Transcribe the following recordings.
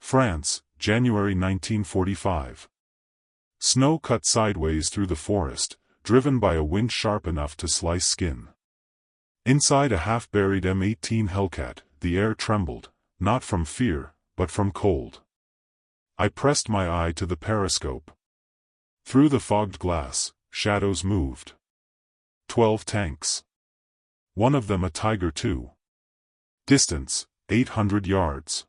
France, January 1945. Snow cut sideways through the forest, driven by a wind sharp enough to slice skin. Inside a half-buried M18 Hellcat, the air trembled, not from fear, but from cold. I pressed my eye to the periscope. Through the fogged glass, shadows moved. 12 tanks. One of them a Tiger II. Distance, 800 yards.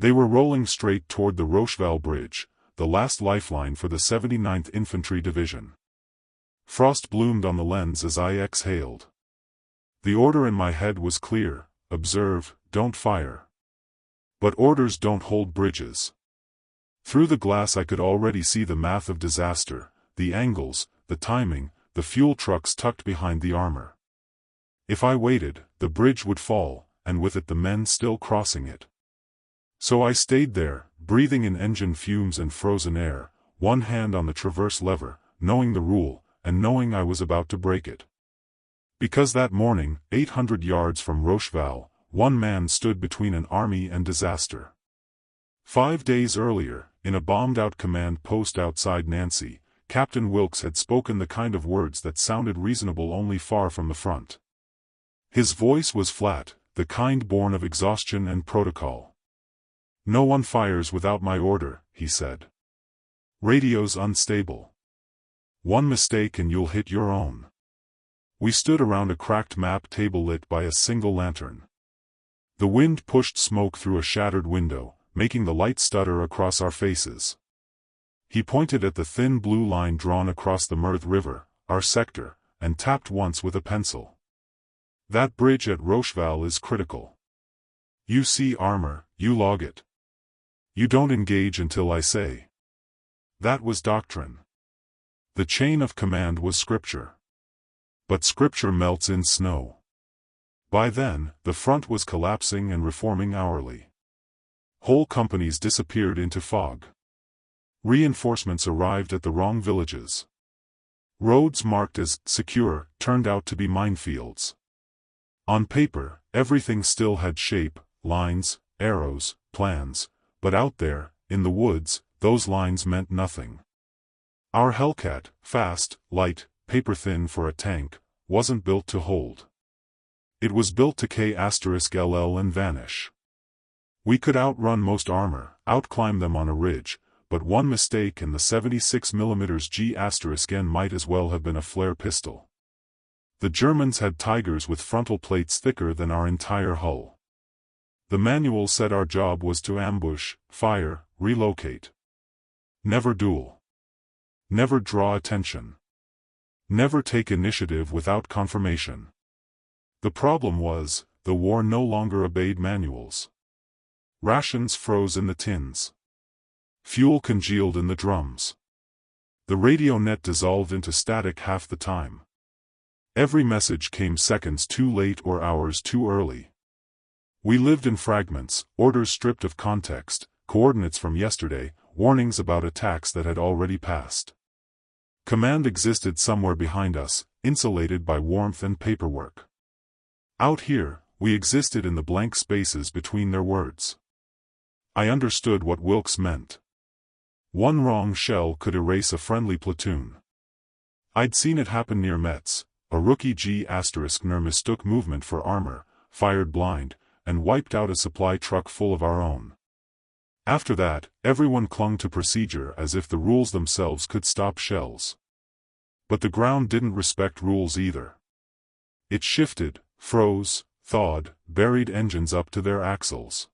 They were rolling straight toward the Rocheval Bridge, the last lifeline for the 79th Infantry Division. Frost bloomed on the lens as I exhaled. The order in my head was clear: observe, don't fire. But orders don't hold bridges. Through the glass I could already see the math of disaster, the angles, the timing, the fuel trucks tucked behind the armor. If I waited, the bridge would fall, and with it the men still crossing it. So I stayed there, breathing in engine fumes and frozen air, one hand on the traverse lever, knowing the rule, and knowing I was about to break it. Because that morning, 800 yards from Rocheval, one man stood between an army and disaster. 5 days earlier, in a bombed-out command post outside Nancy, Captain Wilkes had spoken the kind of words that sounded reasonable only far from the front. His voice was flat, the kind born of exhaustion and protocol. "No one fires without my order," he said. "Radio's unstable. One mistake and you'll hit your own." We stood around a cracked map table lit by a single lantern. The wind pushed smoke through a shattered window, making the light stutter across our faces. He pointed at the thin blue line drawn across the Meurthe River, our sector, and tapped once with a pencil. "That bridge at Rocheval is critical. You see armor, you log it. You don't engage until I say." That was doctrine. The chain of command was scripture. But scripture melts in snow. By then, the front was collapsing and reforming hourly. Whole companies disappeared into fog. Reinforcements arrived at the wrong villages. Roads marked as secure turned out to be minefields. On paper, everything still had shape, lines, arrows, plans, but out there, in the woods, those lines meant nothing. Our Hellcat, fast, light, paper-thin for a tank, wasn't built to hold. It was built to K*LL and vanish. We could outrun most armor, outclimb them on a ridge, but one mistake and the 76mm G*N might as well have been a flare pistol. The Germans had Tigers with frontal plates thicker than our entire hull. The manual said our job was to ambush, fire, relocate. Never duel. Never draw attention. Never take initiative without confirmation. The problem was, the war no longer obeyed manuals. Rations froze in the tins. Fuel congealed in the drums. The radio net dissolved into static half the time. Every message came seconds too late or hours too early. We lived in fragments, orders stripped of context, coordinates from yesterday, warnings about attacks that had already passed. Command existed somewhere behind us, insulated by warmth and paperwork. Out here, we existed in the blank spaces between their words. I understood what Wilkes meant. One wrong shell could erase a friendly platoon. I'd seen it happen near Metz. A rookie G*ner mistook movement for armor, fired blind, and wiped out a supply truck full of our own. After that, everyone clung to procedure as if the rules themselves could stop shells. But the ground didn't respect rules either. It shifted, froze, thawed, buried engines up to their axles.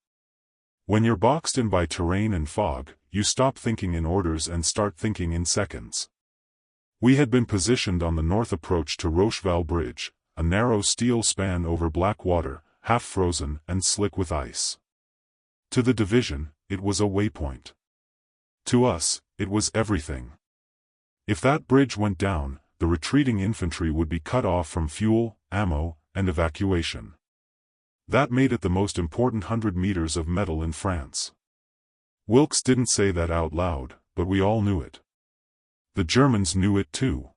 When you're boxed in by terrain and fog, you stop thinking in orders and start thinking in seconds. We had been positioned on the north approach to Rocheval Bridge, a narrow steel span over black water, half frozen and slick with ice. To the division, it was a waypoint. To us, it was everything. If that bridge went down, the retreating infantry would be cut off from fuel, ammo, and evacuation. That made it the most important 100 meters of metal in France. Wilkes didn't say that out loud, but we all knew it. The Germans knew it too.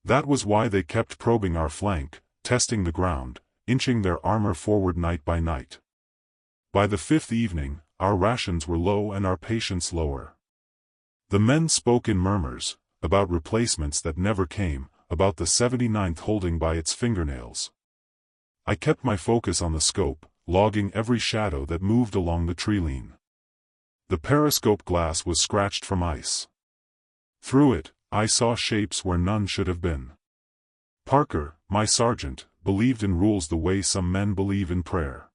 That was why they kept probing our flank, testing the ground, inching their armor forward night by night. By the fifth evening, our rations were low and our patience lower. The men spoke in murmurs, about replacements that never came, about the 79th holding by its fingernails. I kept my focus on the scope, logging every shadow that moved along the treeline. The periscope glass was scratched from ice. Through it, I saw shapes where none should have been. Parker, my sergeant, believed in rules the way some men believe in prayer.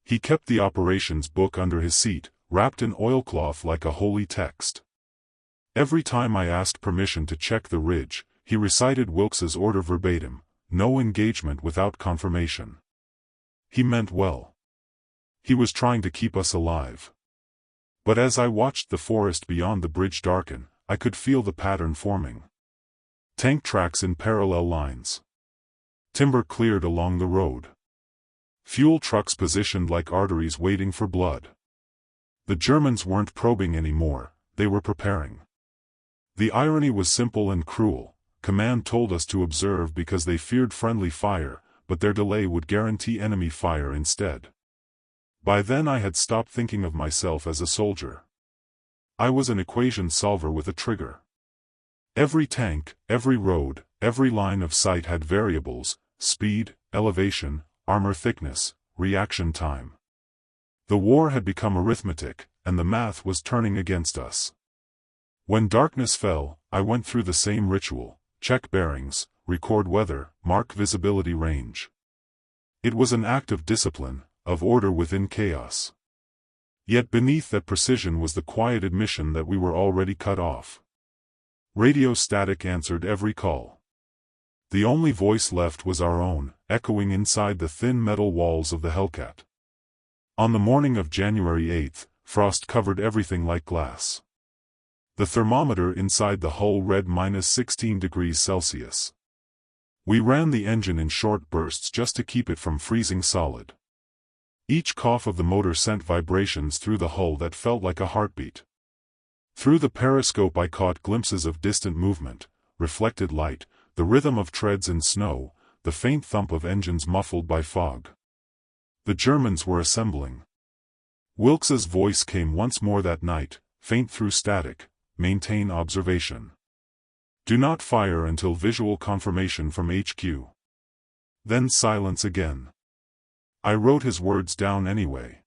He kept the operations book under his seat, wrapped in oilcloth like a holy text. Every time I asked permission to check the ridge, he recited Wilkes's order verbatim, no engagement without confirmation. He meant well. He was trying to keep us alive. But as I watched the forest beyond the bridge darken, I could feel the pattern forming. Tank tracks in parallel lines. Timber cleared along the road. Fuel trucks positioned like arteries waiting for blood. The Germans weren't probing anymore, they were preparing. The irony was simple and cruel. Command told us to observe because they feared friendly fire, but their delay would guarantee enemy fire instead. By then I had stopped thinking of myself as a soldier. I was an equation solver with a trigger. Every tank, every road, every line of sight had variables: speed, elevation, armor thickness, reaction time. The war had become arithmetic, and the math was turning against us. When darkness fell, I went through the same ritual: check bearings, record weather, mark visibility range. It was an act of discipline, of order within chaos. Yet beneath that precision was the quiet admission that we were already cut off. Radio static answered every call. The only voice left was our own, echoing inside the thin metal walls of the Hellcat. On the morning of January 8th, frost covered everything like glass. The thermometer inside the hull read -16 degrees Celsius. We ran the engine in short bursts just to keep it from freezing solid. Each cough of the motor sent vibrations through the hull that felt like a heartbeat. Through the periscope I caught glimpses of distant movement, reflected light, the rhythm of treads in snow, the faint thump of engines muffled by fog. The Germans were assembling. Wilkes's voice came once more that night, faint through static: maintain observation. Do not fire until visual confirmation from HQ. Then silence again. I wrote his words down anyway.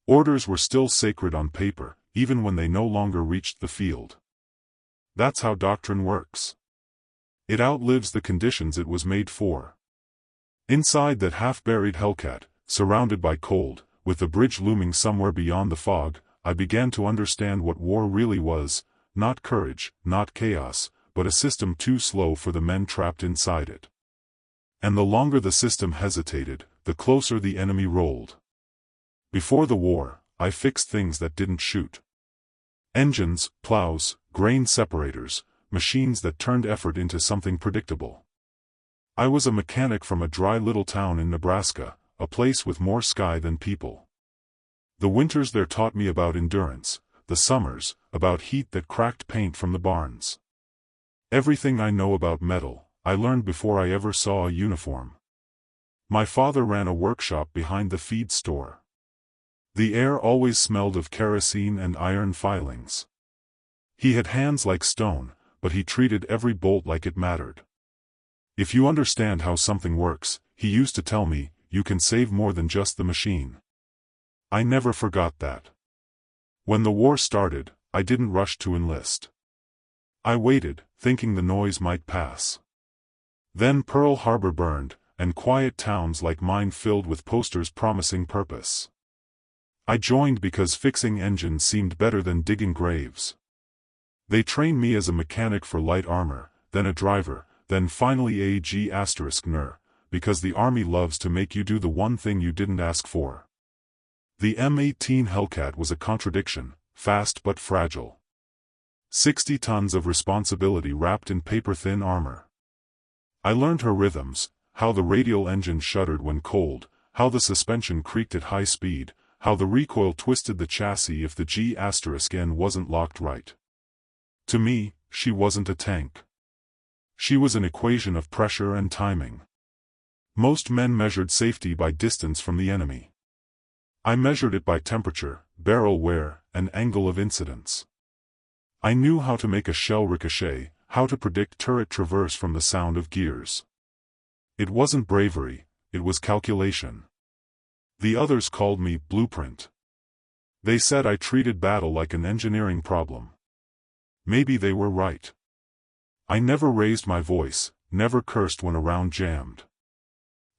Orders were still sacred on paper, even when they no longer reached the field. That's how doctrine works. It outlives the conditions it was made for. Inside that half-buried Hellcat, surrounded by cold, with the bridge looming somewhere beyond the fog, I began to understand what war really was: not courage, not chaos, but a system too slow for the men trapped inside it. And the longer the system hesitated, the closer the enemy rolled. Before the war, I fixed things that didn't shoot. Engines, plows, grain separators, machines that turned effort into something predictable. I was a mechanic from a dry little town in Nebraska, a place with more sky than people. The winters there taught me about endurance, the summers, about heat that cracked paint from the barns. Everything I know about metal, I learned before I ever saw a uniform. My father ran a workshop behind the feed store. The air always smelled of kerosene and iron filings. He had hands like stone, but he treated every bolt like it mattered. If you understand how something works, he used to tell me, you can save more than just the machine. I never forgot that. When the war started, I didn't rush to enlist. I waited, thinking the noise might pass. Then Pearl Harbor burned, and quiet towns like mine filled with posters promising purpose. I joined because fixing engines seemed better than digging graves. They trained me as a mechanic for light armor, then a driver, then finally a G***ner, because the Army loves to make you do the one thing you didn't ask for. The M18 Hellcat was a contradiction, fast but fragile. 60 tons of responsibility wrapped in paper-thin armor. I learned her rhythms, how the radial engine shuddered when cold, how the suspension creaked at high speed, how the recoil twisted the chassis if the G***N wasn't locked right. To me, she wasn't a tank. She was an equation of pressure and timing. Most men measured safety by distance from the enemy. I measured it by temperature, barrel wear, and angle of incidence. I knew how to make a shell ricochet, how to predict turret traverse from the sound of gears. It wasn't bravery, it was calculation. The others called me blueprint. They said I treated battle like an engineering problem. Maybe they were right. I never raised my voice, never cursed when a round jammed.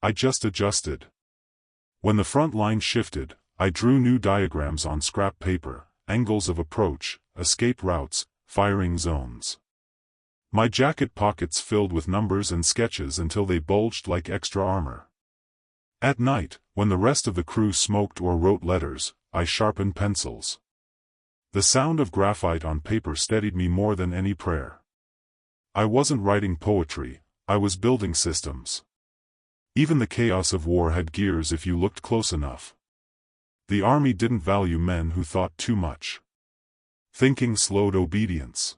I just adjusted. When the front line shifted, I drew new diagrams on scrap paper, angles of approach, escape routes, firing zones. My jacket pockets filled with numbers and sketches until they bulged like extra armor. At night, when the rest of the crew smoked or wrote letters, I sharpened pencils. The sound of graphite on paper steadied me more than any prayer. I wasn't writing poetry, I was building systems. Even the chaos of war had gears if you looked close enough. The army didn't value men who thought too much. Thinking slowed obedience.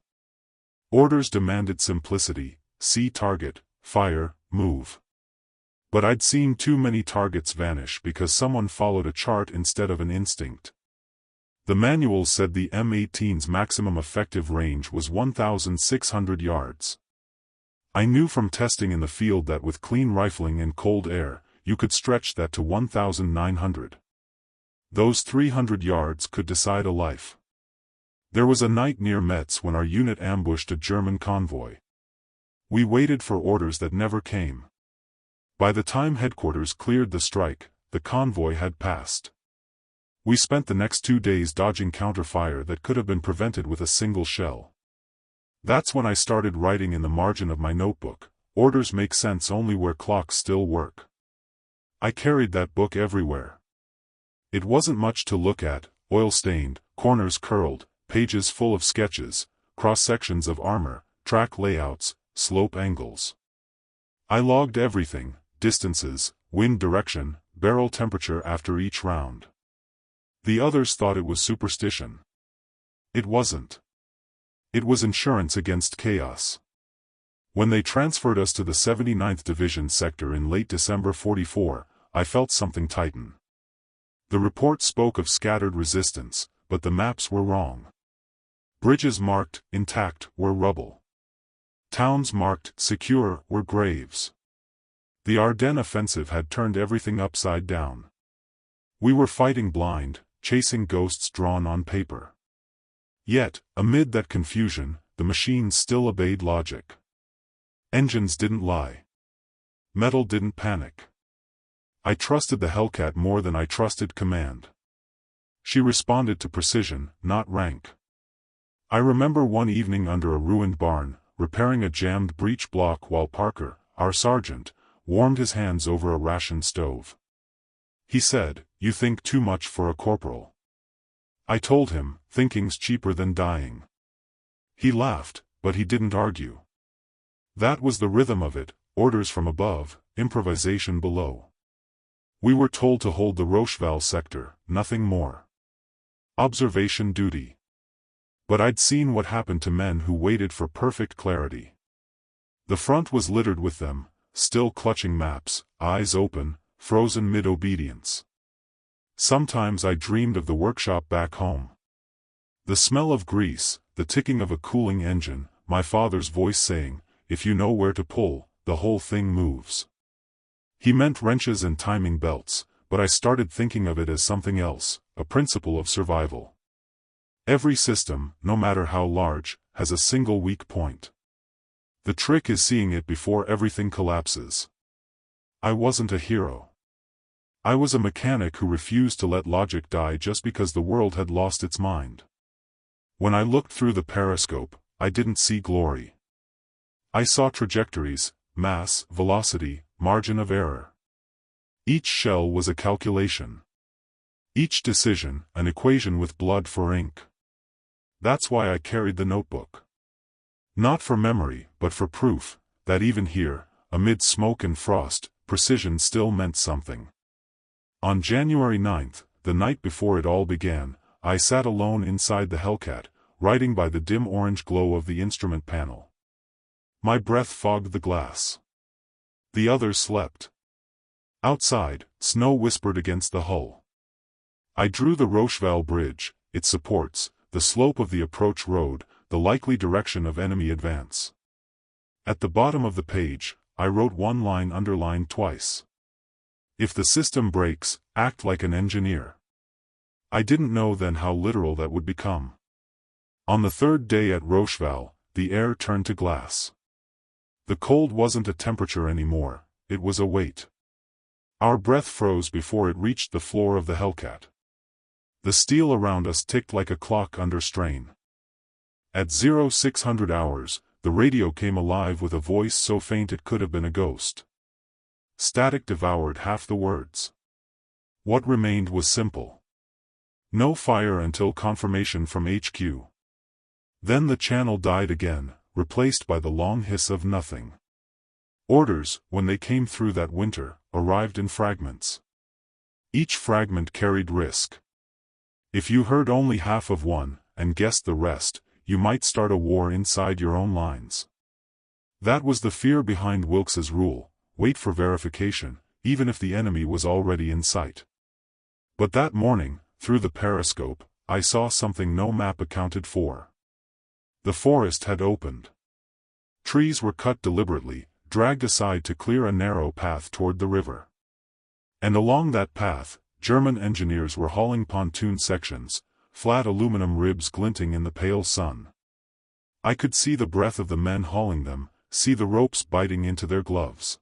Orders demanded simplicity: see target, fire, move. But I'd seen too many targets vanish because someone followed a chart instead of an instinct. The manual said the M18's maximum effective range was 1,600 yards. I knew from testing in the field that with clean rifling and cold air, you could stretch that to 1,900. Those 300 yards could decide a life. There was a night near Metz when our unit ambushed a German convoy. We waited for orders that never came. By the time headquarters cleared the strike, the convoy had passed. We spent the next 2 days dodging counterfire that could have been prevented with a single shell. That's when I started writing in the margin of my notebook, "Orders make sense only where clocks still work." I carried that book everywhere. It wasn't much to look at: oil-stained, corners curled, pages full of sketches, cross-sections of armor, track layouts, slope angles. I logged everything: distances, wind direction, barrel temperature after each round. The others thought it was superstition. It wasn't. It was insurance against chaos. When they transferred us to the 79th Division sector in late December '44, I felt something tighten. The report spoke of scattered resistance, but the maps were wrong. Bridges marked intact were rubble. Towns marked secure were graves. The Ardennes offensive had turned everything upside down. We were fighting blind, chasing ghosts drawn on paper. Yet, amid that confusion, the machines still obeyed logic. Engines didn't lie. Metal didn't panic. I trusted the Hellcat more than I trusted command. She responded to precision, not rank. I remember one evening under a ruined barn, repairing a jammed breech block while Parker, our sergeant, warmed his hands over a ration stove. He said, "You think too much for a corporal." I told him, "Thinking's cheaper than dying." He laughed, but he didn't argue. That was the rhythm of it: orders from above, improvisation below. We were told to hold the Rocheval sector, nothing more. Observation duty. But I'd seen what happened to men who waited for perfect clarity. The front was littered with them, still clutching maps, eyes open, frozen mid-obedience. Sometimes I dreamed of the workshop back home. The smell of grease, the ticking of a cooling engine, my father's voice saying, "If you know where to pull, the whole thing moves." He meant wrenches and timing belts, but I started thinking of it as something else, a principle of survival. Every system, no matter how large, has a single weak point. The trick is seeing it before everything collapses. I wasn't a hero. I was a mechanic who refused to let logic die just because the world had lost its mind. When I looked through the periscope, I didn't see glory. I saw trajectories, mass, velocity, margin of error. Each shell was a calculation. Each decision, an equation with blood for ink. That's why I carried the notebook. Not for memory, but for proof, that even here, amid smoke and frost, precision still meant something. On January 9th, the night before it all began, I sat alone inside the Hellcat, writing by the dim orange glow of the instrument panel. My breath fogged the glass. The others slept. Outside, snow whispered against the hull. I drew the Rocheval Bridge, its supports, the slope of the approach road, the likely direction of enemy advance. At the bottom of the page, I wrote one line underlined twice. If the system breaks, act like an engineer. I didn't know then how literal that would become. On the third day at Rocheval, the air turned to glass. The cold wasn't a temperature anymore, it was a weight. Our breath froze before it reached the floor of the Hellcat. The steel around us ticked like a clock under strain. At 0600 hours, the radio came alive with a voice so faint it could have been a ghost. Static devoured half the words. What remained was simple. No fire until confirmation from HQ. Then the channel died again, replaced by the long hiss of nothing. Orders, when they came through that winter, arrived in fragments. Each fragment carried risk. If you heard only half of one, and guessed the rest, you might start a war inside your own lines. That was the fear behind Wilkes's rule: wait for verification, even if the enemy was already in sight. But that morning, through the periscope, I saw something no map accounted for. The forest had opened. Trees were cut deliberately, dragged aside to clear a narrow path toward the river. And along that path, German engineers were hauling pontoon sections, flat aluminum ribs glinting in the pale sun. I could see the breath of the men hauling them, see the ropes biting into their gloves.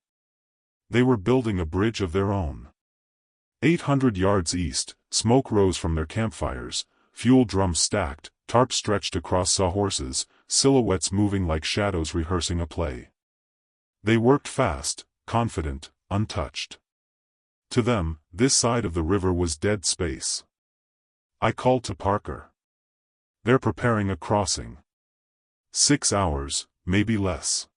They were building a bridge of their own. 800 yards east, smoke rose from their campfires, fuel drums stacked, tarps stretched across sawhorses, silhouettes moving like shadows rehearsing a play. They worked fast, confident, untouched. To them, this side of the river was dead space. I called to Parker. They're preparing a crossing. 6 hours, maybe less.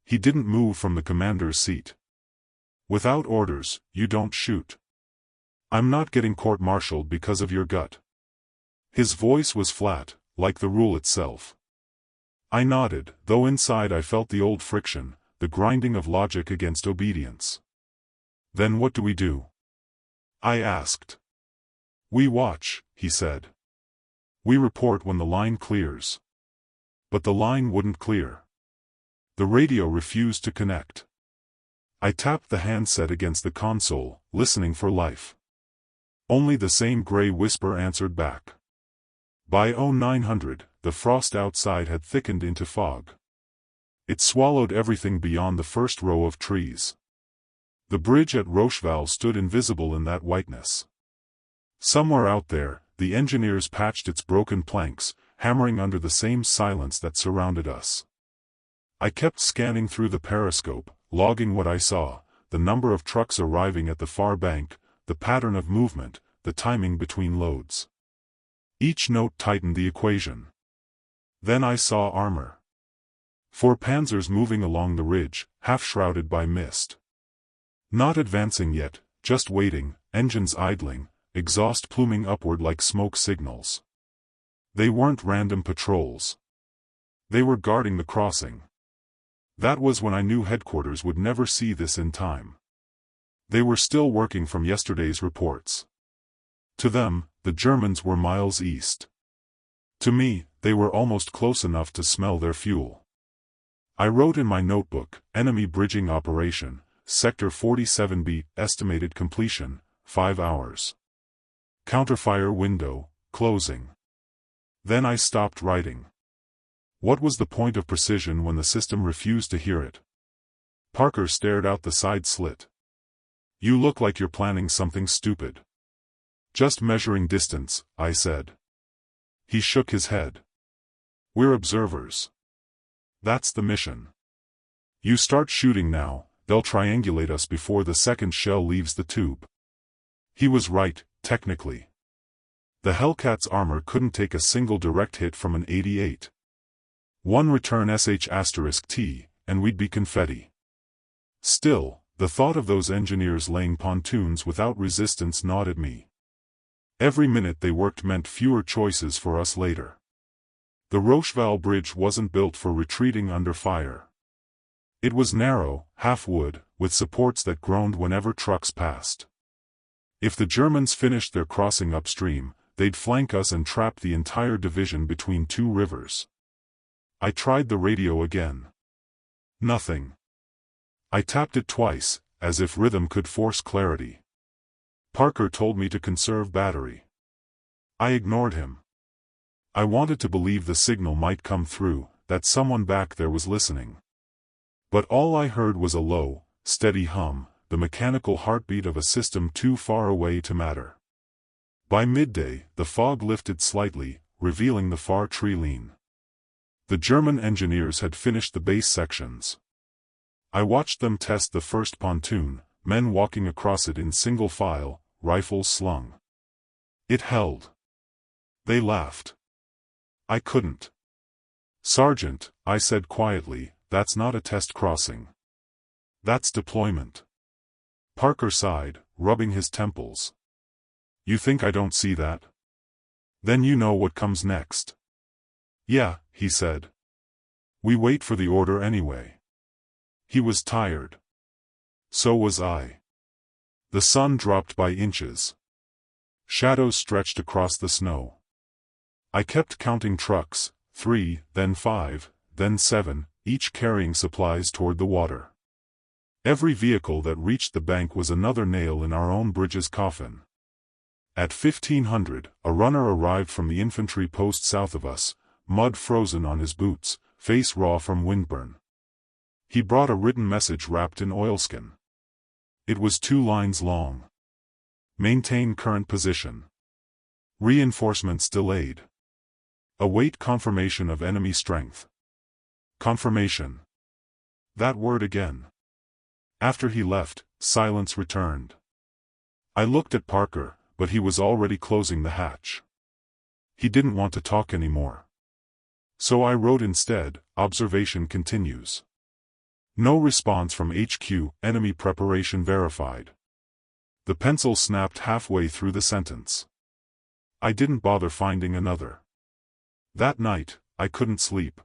He didn't move from the commander's seat. Without orders, you don't shoot. I'm not getting court-martialed because of your gut. His voice was flat, like the rule itself. I nodded, though inside I felt the old friction, the grinding of logic against obedience. Then what do we do? I asked. We watch, he said. We report when the line clears. But the line wouldn't clear. The radio refused to connect. I tapped the handset against the console, listening for life. Only the same gray whisper answered back. By 0900, the frost outside had thickened into fog. It swallowed everything beyond the first row of trees. The bridge at Rocheval stood invisible in that whiteness. Somewhere out there, the engineers patched its broken planks, hammering under the same silence that surrounded us. I kept scanning through the periscope, logging what I saw: the number of trucks arriving at the far bank, the pattern of movement, the timing between loads. Each note tightened the equation. Then I saw armor. 4 Panzers moving along the ridge, half-shrouded by mist. Not advancing yet, just waiting, engines idling, exhaust pluming upward like smoke signals. They weren't random patrols. They were guarding the crossing. That was when I knew headquarters would never see this in time. They were still working from yesterday's reports. To them, the Germans were miles east. To me, they were almost close enough to smell their fuel. I wrote in my notebook: enemy bridging operation, Sector 47B, estimated completion, 5 hours. Counterfire window, closing. Then I stopped writing. What was the point of precision when the system refused to hear it? Parker stared out the side slit. You look like you're planning something stupid. Just measuring distance, I said. He shook his head. We're observers. That's the mission. You start shooting now, they'll triangulate us before the second shell leaves the tube. He was right, technically. The Hellcat's armor couldn't take a single direct hit from an 88. One return sh*T, and we'd be confetti. Still, the thought of those engineers laying pontoons without resistance gnawed at me. Every minute they worked meant fewer choices for us later. The Rocheval Bridge wasn't built for retreating under fire. It was narrow, half wood, with supports that groaned whenever trucks passed. If the Germans finished their crossing upstream, they'd flank us and trap the entire division between two rivers. I tried the radio again. Nothing. I tapped it twice, as if rhythm could force clarity. Parker told me to conserve battery. I ignored him. I wanted to believe the signal might come through, that someone back there was listening. But all I heard was a low, steady hum, the mechanical heartbeat of a system too far away to matter. By midday, the fog lifted slightly, revealing the far tree line. The German engineers had finished the base sections. I watched them test the first pontoon, men walking across it in single file, rifles slung. It held. They laughed. I couldn't. "Sergeant," I said quietly, "that's not a test crossing. That's deployment." Parker sighed, rubbing his temples. "You think I don't see that? Then you know what comes next." "Yeah," he said. "We wait for the order anyway." He was tired. So was I. The sun dropped by inches. Shadows stretched across the snow. I kept counting trucks, 3, then 5, then 7, each carrying supplies toward the water. Every vehicle that reached the bank was another nail in our own bridge's coffin. At 1500, a runner arrived from the infantry post south of us, mud frozen on his boots, face raw from windburn. He brought a written message wrapped in oilskin. It was 2 lines long. Maintain current position. Reinforcements delayed. Await confirmation of enemy strength. Confirmation. That word again. After he left, silence returned. I looked at Parker, but he was already closing the hatch. He didn't want to talk anymore. So I wrote instead, "Observation continues." No response from HQ, enemy preparation verified. The pencil snapped halfway through the sentence. I didn't bother finding another. That night, I couldn't sleep.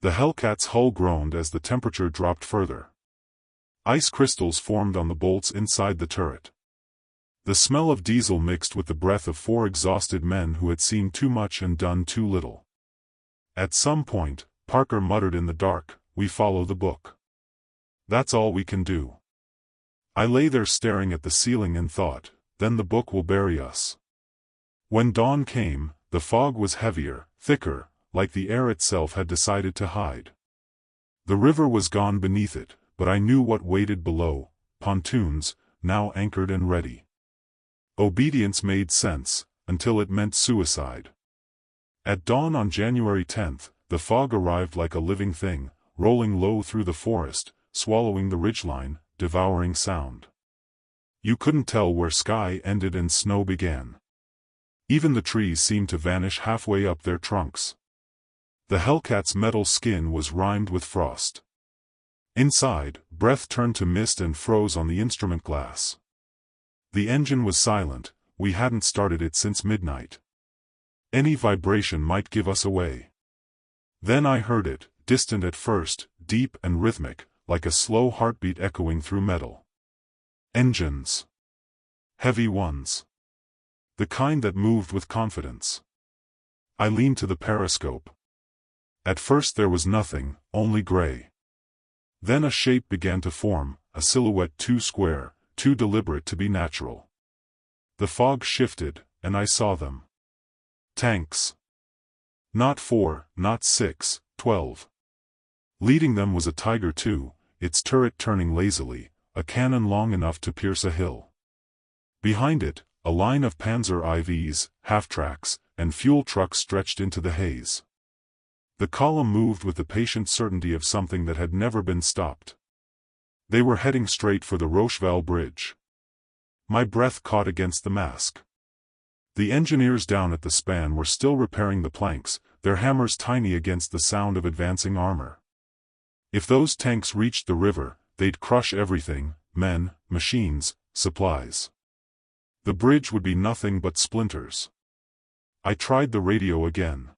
The Hellcat's hull groaned as the temperature dropped further. Ice crystals formed on the bolts inside the turret. The smell of diesel mixed with the breath of 4 exhausted men who had seen too much and done too little. At some point, Parker muttered in the dark, "We follow the book. That's all we can do." I lay there staring at the ceiling and thought, then the book will bury us. When dawn came, the fog was heavier, thicker, like the air itself had decided to hide. The river was gone beneath it, but I knew what waited below, pontoons, now anchored and ready. Obedience made sense, until it meant suicide. At dawn on January 10th, the fog arrived like a living thing, rolling low through the forest, swallowing the ridgeline, devouring sound. You couldn't tell where sky ended and snow began. Even the trees seemed to vanish halfway up their trunks. The Hellcat's metal skin was rimed with frost. Inside, breath turned to mist and froze on the instrument glass. The engine was silent, we hadn't started it since midnight. Any vibration might give us away. Then I heard it, distant at first, deep and rhythmic, like a slow heartbeat echoing through metal. Engines. Heavy ones. The kind that moved with confidence. I leaned to the periscope. At first there was nothing, only gray. Then a shape began to form, a silhouette too square, too deliberate to be natural. The fog shifted, and I saw them. Tanks. Not 4, not 6, 12. Leading them was a Tiger II, its turret turning lazily, a cannon long enough to pierce a hill. Behind it, a line of Panzer IVs, half-tracks, and fuel trucks stretched into the haze. The column moved with the patient certainty of something that had never been stopped. They were heading straight for the Rocheval Bridge. My breath caught against the mask. The engineers down at the span were still repairing the planks, their hammers tiny against the sound of advancing armor. If those tanks reached the river, they'd crush everything, men, machines, supplies. The bridge would be nothing but splinters. I tried the radio again.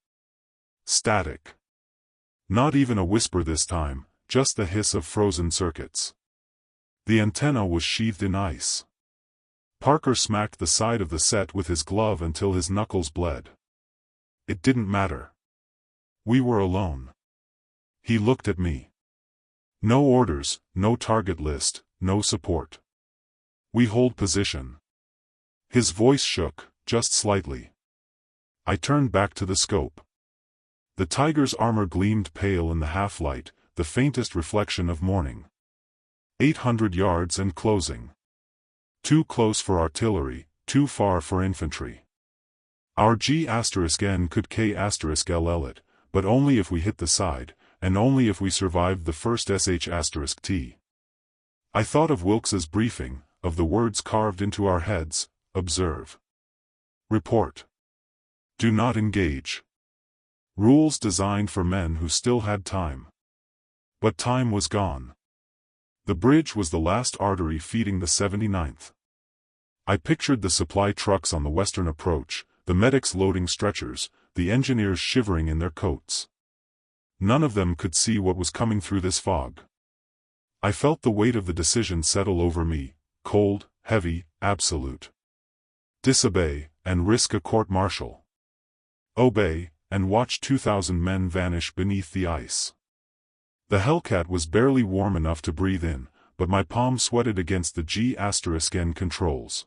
Static. Not even a whisper this time, just the hiss of frozen circuits. The antenna was sheathed in ice. Parker smacked the side of the set with his glove until his knuckles bled. It didn't matter. We were alone. He looked at me. No orders, no target list, no support. We hold position. His voice shook, just slightly. I turned back to the scope. The Tiger's armor gleamed pale in the half-light, the faintest reflection of morning. 800 yards and closing. Too close for artillery, too far for infantry. Our G*N could K*LL it, but only if we hit the side, and only if we survived the first SH*T. I thought of Wilkes's briefing, of the words carved into our heads: observe. Report. Do not engage. Rules designed for men who still had time. But time was gone. The bridge was the last artery feeding the 79th. I pictured the supply trucks on the western approach, the medics loading stretchers, the engineers shivering in their coats. None of them could see what was coming through this fog. I felt the weight of the decision settle over me, cold, heavy, absolute. Disobey, and risk a court-martial. Obey, and watch 2,000 men vanish beneath the ice. The Hellcat was barely warm enough to breathe in, but my palm sweated against the G*N controls.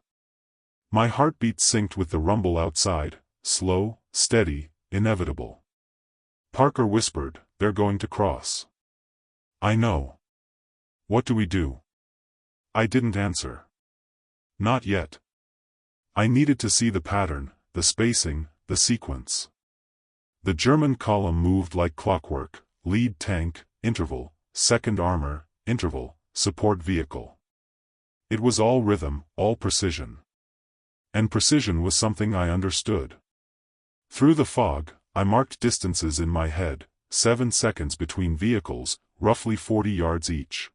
My heartbeat synced with the rumble outside, slow, steady, inevitable. Parker whispered, "They're going to cross." "I know. What do we do?" I didn't answer. Not yet. I needed to see the pattern, the spacing, the sequence. The German column moved like clockwork: lead tank, interval, second armor, interval, support vehicle. It was all rhythm, all precision. And precision was something I understood. Through the fog, I marked distances in my head: 7 seconds between vehicles, roughly 40 yards each.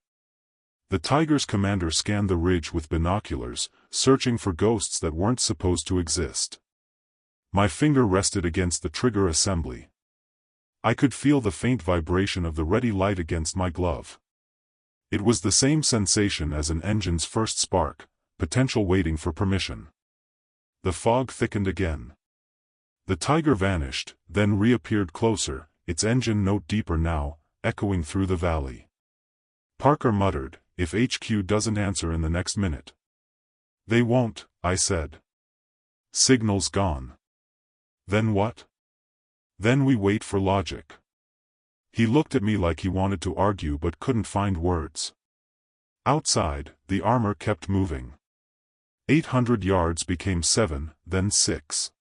The Tiger's commander scanned the ridge with binoculars, searching for ghosts that weren't supposed to exist. My finger rested against the trigger assembly. I could feel the faint vibration of the ready light against my glove. It was the same sensation as an engine's first spark, potential waiting for permission. The fog thickened again. The Tiger vanished, then reappeared closer, its engine note deeper now, echoing through the valley. Parker muttered, "If HQ doesn't answer in the next minute." "They won't," I said. "Signal's gone." "Then what?" "Then we wait for logic." He looked at me like he wanted to argue but couldn't find words. Outside, the armor kept moving. 800 yards became 7, then 6.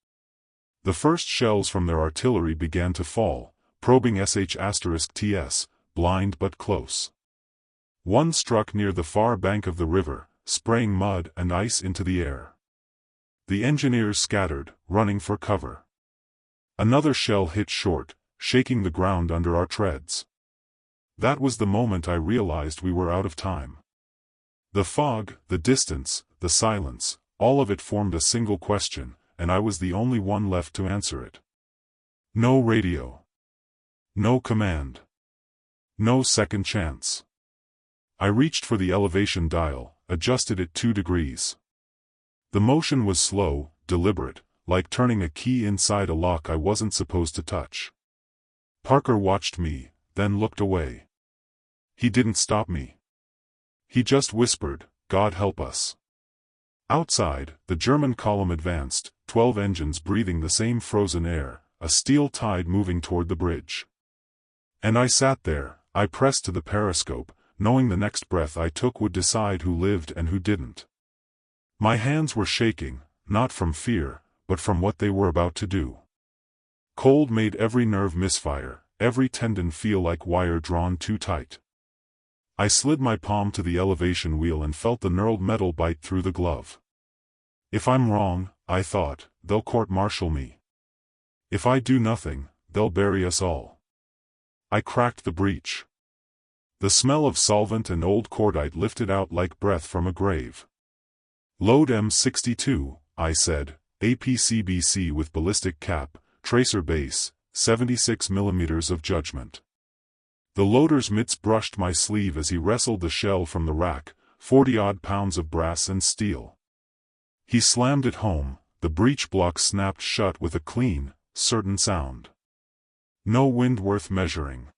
The first shells from their artillery began to fall, probing SH*TS, blind but close. One struck near the far bank of the river, spraying mud and ice into the air. The engineers scattered, running for cover. Another shell hit short, shaking the ground under our treads. That was the moment I realized we were out of time. The fog, the distance, the silence, all of it formed a single question, and I was the only one left to answer it. No radio. No command. No second chance. I reached for the elevation dial, adjusted it 2 degrees. The motion was slow, deliberate, like turning a key inside a lock I wasn't supposed to touch. Parker watched me, then looked away. He didn't stop me. He just whispered, "God help us." Outside, the German column advanced, 12 engines breathing the same frozen air, a steel tide moving toward the bridge. And I sat there, I pressed to the periscope, knowing the next breath I took would decide who lived and who didn't. My hands were shaking, not from fear, but from what they were about to do. Cold made every nerve misfire, every tendon feel like wire drawn too tight. I slid my palm to the elevation wheel and felt the knurled metal bite through the glove. If I'm wrong, I thought, they'll court-martial me. If I do nothing, they'll bury us all. I cracked the breech. The smell of solvent and old cordite lifted out like breath from a grave. "Load M62, I said, APCBC with ballistic cap, tracer base, 76 mm of judgment. The loader's mitts brushed my sleeve as he wrestled the shell from the rack, 40-odd pounds of brass and steel. He slammed it home, the breech block snapped shut with a clean, certain sound. No wind worth measuring.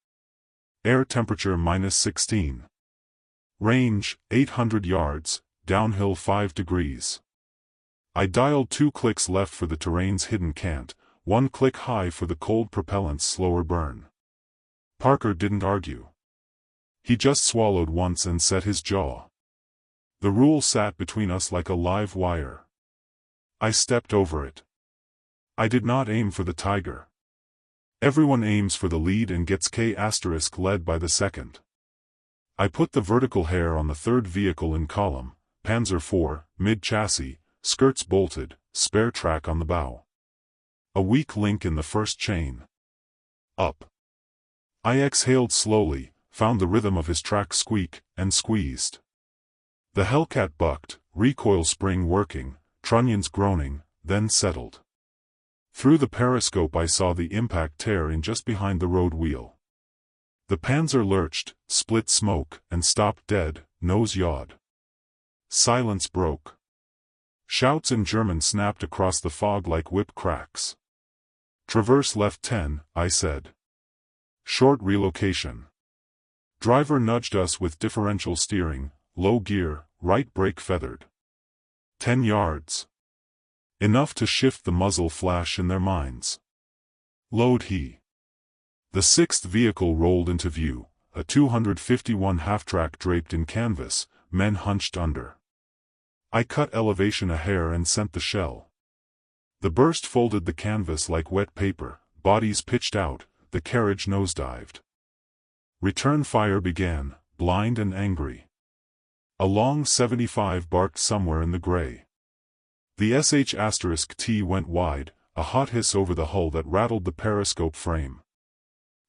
Air temperature -16. Range, 800 yards, downhill 5 degrees. I dialed 2 clicks left for the terrain's hidden cant, 1 click high for the cold propellant's slower burn. Parker didn't argue. He just swallowed once and set his jaw. The rule sat between us like a live wire. I stepped over it. I did not aim for the tiger. Everyone aims for the lead and gets K** led by the second. I put the vertical hair on the third vehicle in column, Panzer IV, mid-chassis, skirts bolted, spare track on the bow. A weak link in the first chain. Up. I exhaled slowly, found the rhythm of his track squeak, and squeezed. The Hellcat bucked, recoil spring working, trunnions groaning, then settled. Through the periscope I saw the impact tear in just behind the road wheel. The Panzer lurched, split smoke, and stopped dead, nose yawed. Silence broke. Shouts in German snapped across the fog like whip cracks. Traverse left 10, I said. Short relocation. Driver nudged us with differential steering, low gear, right brake feathered. 10 yards. Enough to shift the muzzle flash in their minds. Load he. The sixth vehicle rolled into view, a 251 half-track draped in canvas, men hunched under. I cut elevation a hair and sent the shell. The burst folded the canvas like wet paper, bodies pitched out, the carriage nosedived. Return fire began, blind and angry. A long 75 barked somewhere in the gray. The sh*T went wide, a hot hiss over the hull that rattled the periscope frame.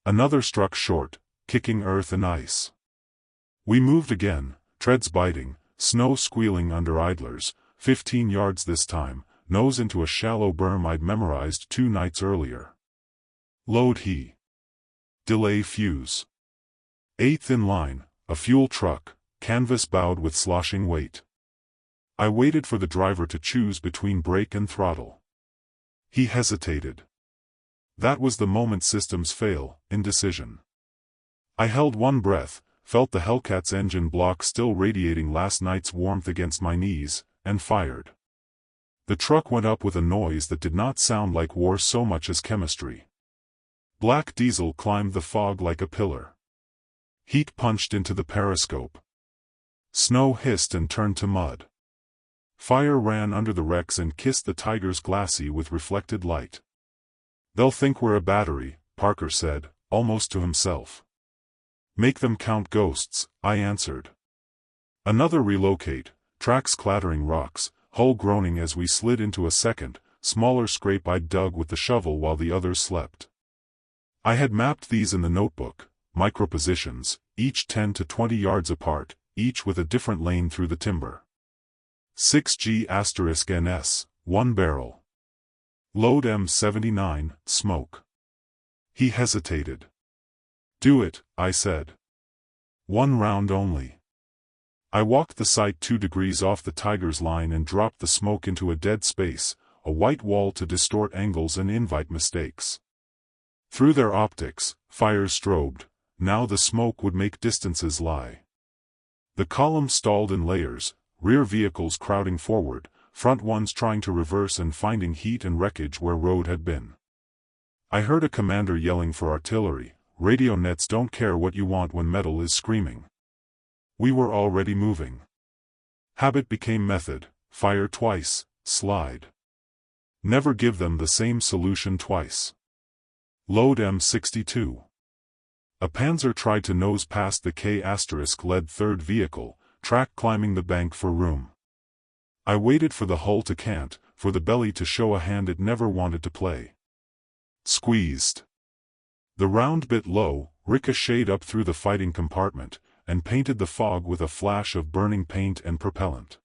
Another struck short, kicking earth and ice. We moved again, treads biting, snow squealing under idlers, 15 yards this time, nose into a shallow berm I'd memorized 2 nights earlier. Load he. Delay fuse. Eighth in line, a fuel truck, canvas bowed with sloshing weight. I waited for the driver to choose between brake and throttle. He hesitated. That was the moment systems fail, indecision. I held one breath, felt the Hellcat's engine block still radiating last night's warmth against my knees, and fired. The truck went up with a noise that did not sound like war so much as chemistry. Black diesel climbed the fog like a pillar. Heat punched into the periscope. Snow hissed and turned to mud. Fire ran under the wrecks and kissed the Tiger's glacis with reflected light. They'll think we're a battery, Parker said, almost to himself. Make them count ghosts, I answered. Another relocate, tracks clattering rocks, hull groaning as we slid into a second, smaller scrape I dug with the shovel while the others slept. I had mapped these in the notebook, micropositions, each 10 to 20 yards apart, each with a different lane through the timber. 6G*NS, 1 barrel. Load M79, smoke. He hesitated. Do it, I said. 1 round only. I walked the sight 2 degrees off the Tiger's line and dropped the smoke into a dead space, a white wall to distort angles and invite mistakes. Through their optics, fires strobed, now the smoke would make distances lie. The column stalled in layers, rear vehicles crowding forward, front ones trying to reverse and finding heat and wreckage where road had been. I heard a commander yelling for artillery, radio nets don't care what you want when metal is screaming. We were already moving. Habit became method, fire twice, slide. Never give them the same solution twice. Load M62. A Panzer tried to nose past the K*-led third vehicle, track climbing the bank for room. I waited for the hull to cant, for the belly to show a hand it never wanted to play. Squeezed. The round bit low, ricocheted up through the fighting compartment, and painted the fog with a flash of burning paint and propellant.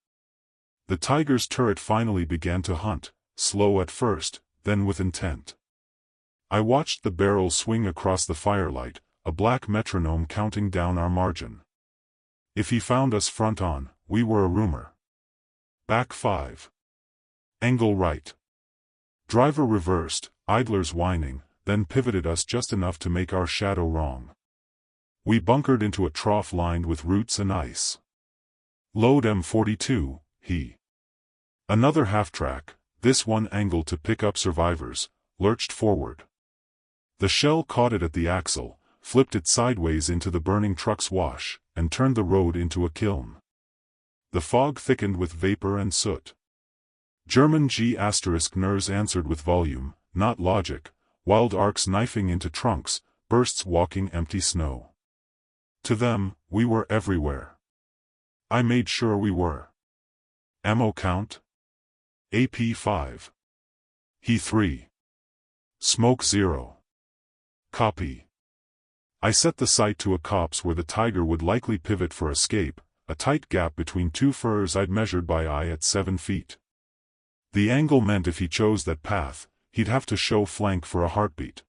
The Tiger's turret finally began to hunt, slow at first, then with intent. I watched the barrel swing across the firelight, a black metronome counting down our margin. If he found us front on, we were a rumor. Back 5. Angle right. Driver reversed, idlers whining, then pivoted us just enough to make our shadow wrong. We bunkered into a trough lined with roots and ice. Load M42, he. Another half-track, this one angled to pick up survivors, lurched forward. The shell caught it at the axle, flipped it sideways into the burning truck's wash, and turned the road into a kiln. The fog thickened with vapor and soot. German G***ners answered with volume, not logic, wild arcs knifing into trunks, bursts walking empty snow. To them, we were everywhere. I made sure we were. Ammo count? AP 5. He 3. Smoke 0. Copy. I set the sight to a copse where the Tiger would likely pivot for escape, a tight gap between two firs I'd measured by eye at 7 feet. The angle meant if he chose that path, he'd have to show flank for a heartbeat.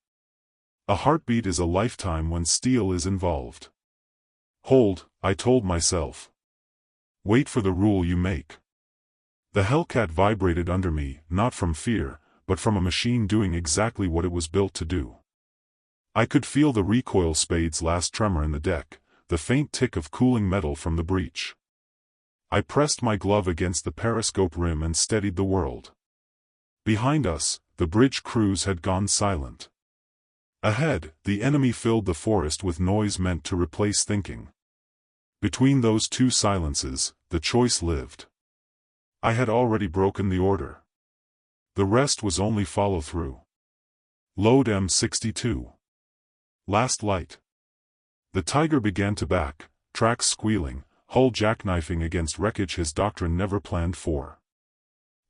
A heartbeat is a lifetime when steel is involved. Hold, I told myself. Wait for the rule you make. The Hellcat vibrated under me, not from fear, but from a machine doing exactly what it was built to do. I could feel the recoil spade's last tremor in the deck, the faint tick of cooling metal from the breech. I pressed my glove against the periscope rim and steadied the world. Behind us, the bridge crews had gone silent. Ahead, the enemy filled the forest with noise meant to replace thinking. Between those two silences, the choice lived. I had already broken the order. The rest was only follow-through. Load M62. Last light. The Tiger began to back, tracks squealing, hull jackknifing against wreckage his doctrine never planned for.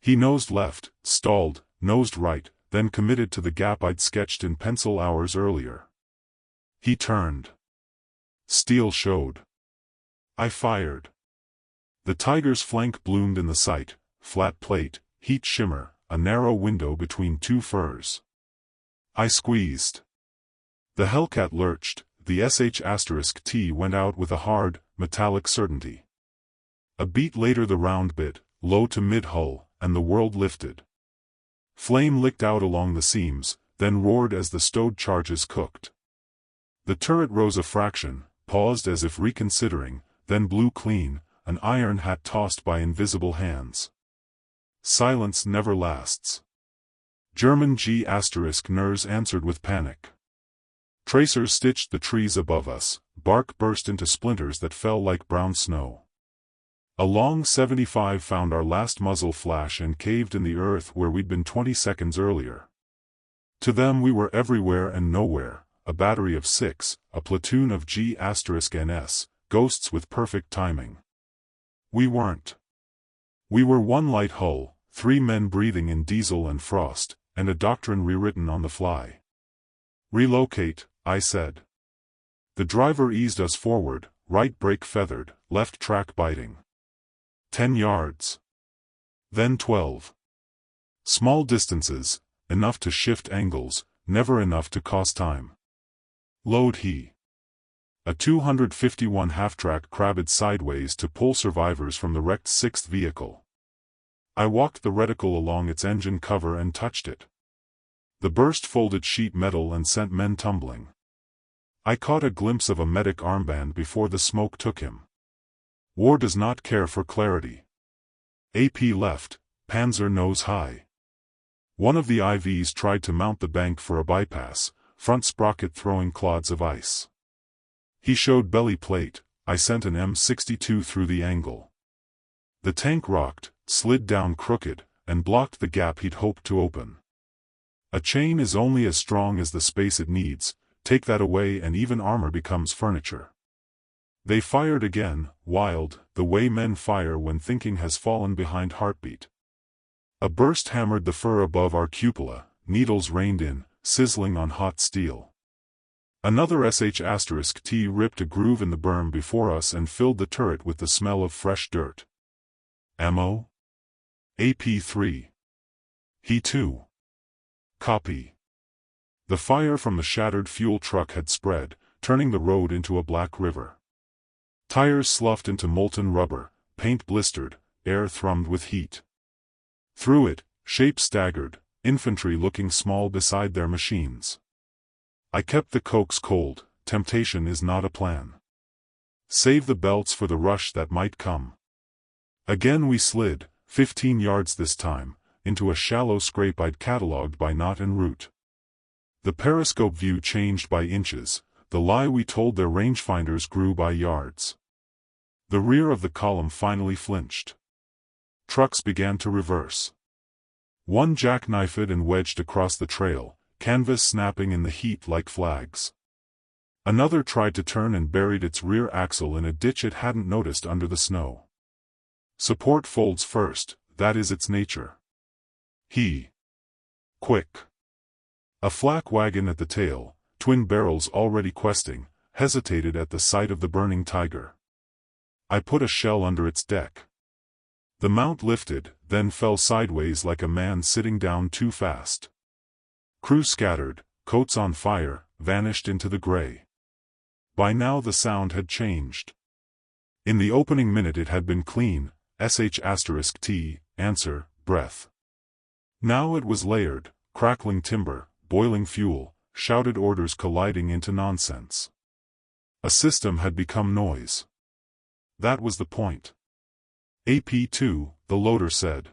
He nosed left, stalled, nosed right, then committed to the gap I'd sketched in pencil hours earlier. He turned. Steel showed. I fired. The Tiger's flank bloomed in the sight, flat plate, heat shimmer, a narrow window between two firs. I squeezed. The Hellcat lurched, the sh*T went out with a hard, metallic certainty. A beat later the round bit, low to mid-hull, and the world lifted. Flame licked out along the seams, then roared as the stowed charges cooked. The turret rose a fraction, paused as if reconsidering, then blew clean, an iron hat tossed by invisible hands. Silence never lasts. German G***ners answered with panic. Tracers stitched the trees above us, bark burst into splinters that fell like brown snow. A long 75 found our last muzzle flash and caved in the earth where we'd been 20 seconds earlier. To them we were everywhere and nowhere, a battery of 6, a platoon of G***NS, ghosts with perfect timing. We weren't. We were one light hull, 3 men breathing in diesel and frost, and a doctrine rewritten on the fly. Relocate, I said. The driver eased us forward, right brake feathered, left track biting. 10 yards. Then 12. Small distances, enough to shift angles, never enough to cost time. Load he. A 251 half-track crabbed sideways to pull survivors from the wrecked 6th vehicle. I walked the reticle along its engine cover and touched it. The burst folded sheet metal and sent men tumbling. I caught a glimpse of a medic armband before the smoke took him. War does not care for clarity. AP left, Panzer nose high. One of the IVs tried to mount the bank for a bypass, front sprocket throwing clods of ice. He showed belly plate, I sent an M62 through the angle. The tank rocked, slid down crooked, and blocked the gap he'd hoped to open. A chain is only as strong as the space it needs, take that away and even armor becomes furniture. They fired again, wild, the way men fire when thinking has fallen behind heartbeat. A burst hammered the fur above our cupola, needles rained in, sizzling on hot steel. Another sh*T ripped a groove in the berm before us and filled the turret with the smell of fresh dirt. Ammo? AP 3. He 2. Copy. The fire from the shattered fuel truck had spread, turning the road into a black river. Tires sloughed into molten rubber, paint blistered, air thrummed with heat. Through it, shape staggered, infantry looking small beside their machines. I kept the cokes cold. Temptation is not a plan. Save the belts for the rush that might come. Again we slid, 15 yards this time, into a shallow scrape I'd catalogued by knot and route. The periscope view changed by inches, the lie we told their rangefinders grew by yards. The rear of the column finally flinched. Trucks began to reverse. One jackknifed and wedged across the trail, canvas snapping in the heat like flags. Another tried to turn and buried its rear axle in a ditch it hadn't noticed under the snow. Support folds first, that is its nature. Quick. A flak wagon at the tail, twin barrels already questing, hesitated at the sight of the burning Tiger. I put a shell under its deck. The mount lifted, then fell sideways like a man sitting down too fast. Crew scattered, coats on fire, vanished into the gray. By now the sound had changed. In the opening minute it had been clean, sh*t, answer, breath. Now it was layered, crackling timber, boiling fuel, shouted orders colliding into nonsense. A system had become noise. That was the point. AP2, the loader said.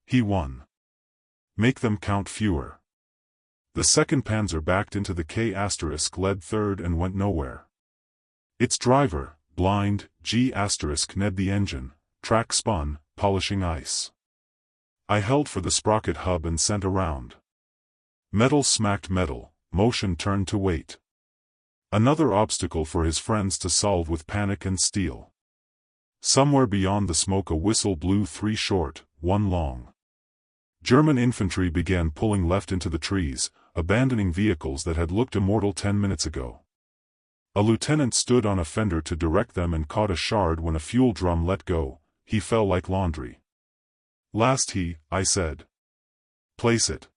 He won. Make them count fewer. The second Panzer backed into the K*, led third and went nowhere. Its driver, blind, G*, ned the engine, track spun, polishing ice. I held for the sprocket hub and sent around. Metal smacked metal, motion turned to weight. Another obstacle for his friends to solve with panic and steel. Somewhere beyond the smoke a whistle blew, 3 short, 1 long. German infantry began pulling left into the trees, abandoning vehicles that had looked immortal 10 minutes ago. A lieutenant stood on a fender to direct them and caught a shard when a fuel drum let go. He fell like laundry. Last I said. Place it.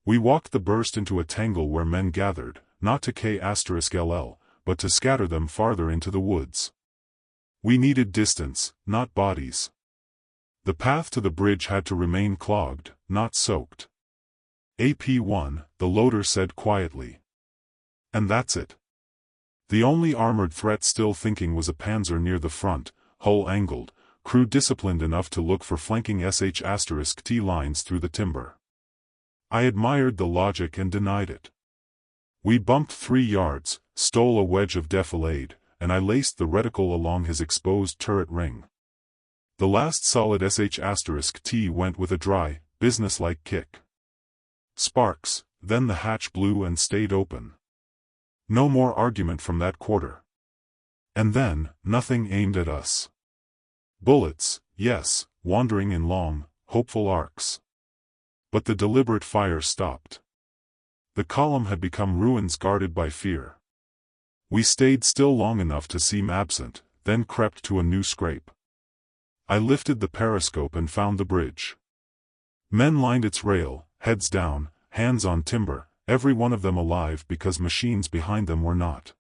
We walked the burst into a tangle where men gathered, not to K*LL, but to scatter them farther into the woods. We needed distance, not bodies. The path to the bridge had to remain clogged, not soaked. AP1, the loader said quietly. And that's it. The only armored threat still thinking was a Panzer near the front, hull angled, crew disciplined enough to look for flanking sh*t lines through the timber. I admired the logic and denied it. We bumped 3 yards, stole a wedge of defilade, and I laced the reticle along his exposed turret ring. The last solid sh*t went with a dry, businesslike kick. Sparks, then the hatch blew and stayed open. No more argument from that quarter. And then, nothing aimed at us. Bullets, yes, wandering in long, hopeful arcs. But the deliberate fire stopped. The column had become ruins guarded by fear. We stayed still long enough to seem absent, then crept to a new scrape. I lifted the periscope and found the bridge. Men lined its rail, heads down, hands on timber, every one of them alive because machines behind them were not.